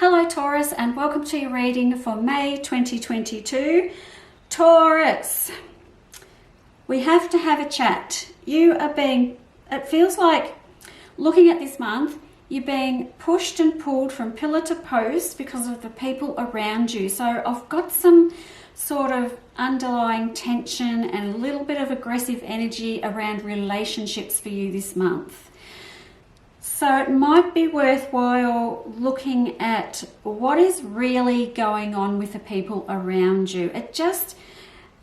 Hello Taurus, and welcome to your reading for May 2022. Taurus, we have to have a chat. It feels like, looking at this month, you're being pushed and pulled from pillar to post because of the people around you. So I've got some sort of underlying tension and a little bit of aggressive energy around relationships for you this month. So it might be worthwhile looking at what is really going on with the people around you.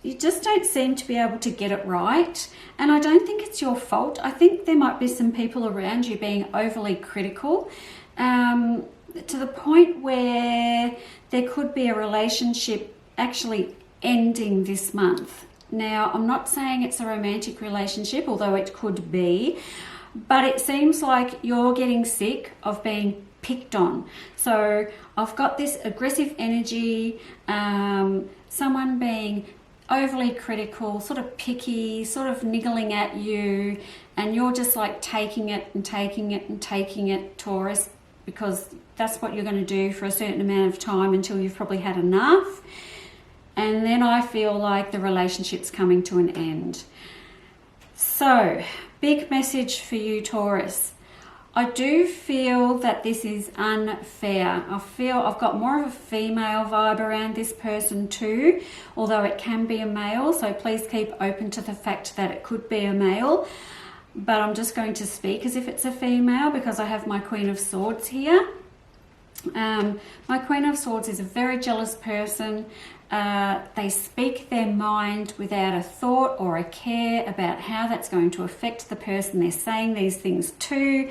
You just don't seem to be able to get it right. And I don't think it's your fault. I think there might be some people around you being overly critical, to the point where there could be a relationship actually ending this month. Now, I'm not saying it's a romantic relationship, although it could be. But it seems like you're getting sick of being picked on. So I've got this aggressive energy, someone being overly critical, sort of picky, sort of niggling at you, and you're just like taking it and taking it and taking it, Taurus, because that's what you're going to do for a certain amount of time until you've probably had enough. And then I feel like the relationship's coming to an end. So, big message for you, Taurus. I do feel that this is unfair. I feel I've got more of a female vibe around this person too, although it can be a male, so please keep open to the fact that it could be a male. But I'm just going to speak as if it's a female because I have my Queen of Swords here. My Queen of Swords is a very jealous person. They speak their mind without a thought or a care about how that's going to affect the person they're saying these things to.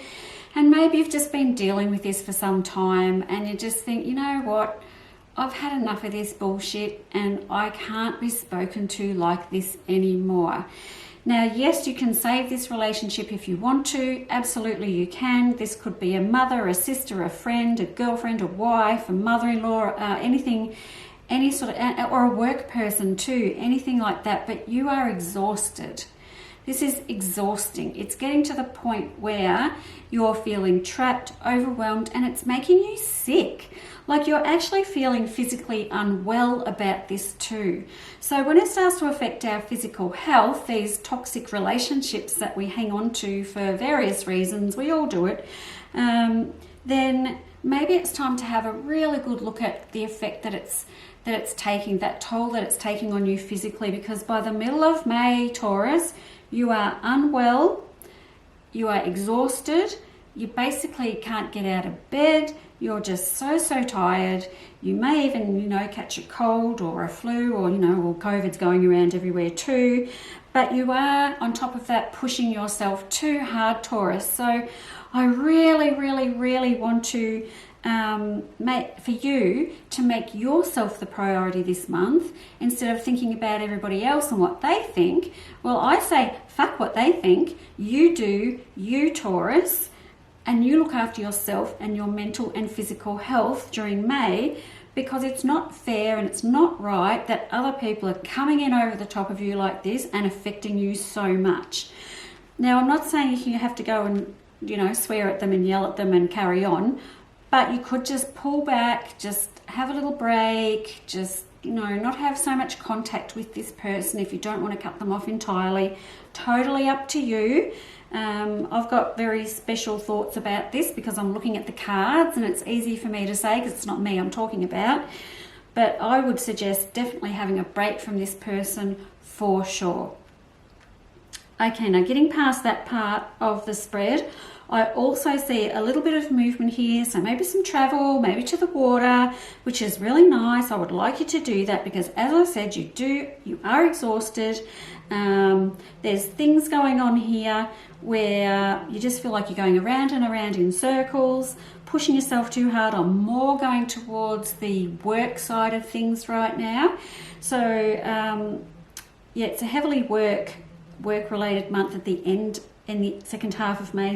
And maybe you've just been dealing with this for some time and you just think, you know what, I've had enough of this bullshit and I can't be spoken to like this anymore. Now, yes, you can save this relationship if you want to. Absolutely, you can. This could be a mother, a sister, a friend, a girlfriend, a wife, a mother-in-law, anything, any sort of, or a work person too, anything like that. But you are exhausted. This is exhausting. It's getting to the point where you're feeling trapped, overwhelmed, and it's making you sick. Like you're actually feeling physically unwell about this too. So when it starts to affect our physical health, these toxic relationships that we hang on to for various reasons, we all do it, then maybe it's time to have a really good look at the effect that it's taking, that toll that it's taking on you physically, because by the middle of May, Taurus, you are unwell, you are exhausted, you basically can't get out of bed, you're just so tired. You may even, catch a cold or a flu or, or COVID's going around everywhere too. But you are, on top of that, pushing yourself too hard, Taurus. So I really want to for you to make yourself the priority this month instead of thinking about everybody else and what they think. Well, I say, fuck what they think. You do, you, Taurus. And you look after yourself and your mental and physical health during May, because it's not fair and it's not right that other people are coming in over the top of you like this and affecting you so much. Now, I'm not saying you have to go and, swear at them and yell at them and carry on, but you could just pull back, just have a little break, just, not have so much contact with this person if you don't want to cut them off entirely. Totally up to you. I've got very special thoughts about this because I'm looking at the cards and it's easy for me to say because it's not me I'm talking about. But I would suggest definitely having a break from this person for sure. Okay, now getting past that part of the spread, I also see a little bit of movement here, so maybe some travel, maybe to the water, which is really nice. I would like you to do that because, as I said, you are exhausted. There's things going on here where you just feel like you're going around and around in circles, pushing yourself too hard. I'm more going towards the work side of things right now. So, it's a heavily work-related month at the end, in the second half of May,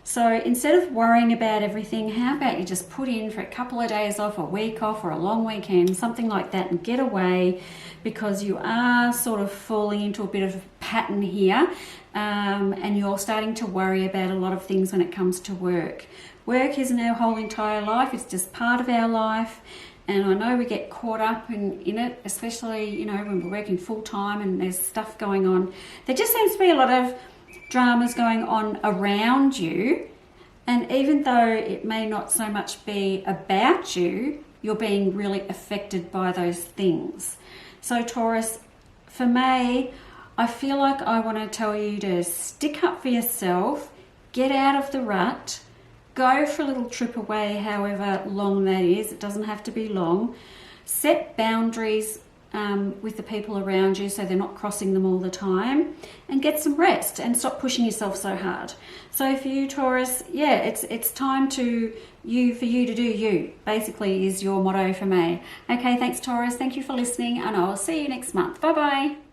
So instead of worrying about everything, how about you just put in for a couple of days off, a week off, or a long weekend, something like that, and get away, because you are sort of falling into a bit of a pattern here, and you're starting to worry about a lot of things when it comes to work. Work isn't our whole entire life, it's just part of our life. And I know we get caught up in it, especially, you know, when we're working full time and there's stuff going on. There just seems to be a lot of dramas going on around you. And even though it may not so much be about you, you're being really affected by those things. So Taurus, for May, I feel like I want to tell you to stick up for yourself, get out of the rut, go for a little trip away, however long that is. It doesn't have to be long. Set boundaries with the people around you so they're not crossing them all the time, and get some rest and stop pushing yourself so hard. So for you, Taurus, yeah, it's time for you to do you, basically, is your motto for May. Okay, thanks, Taurus. Thank you for listening, and I will see you next month. Bye-bye.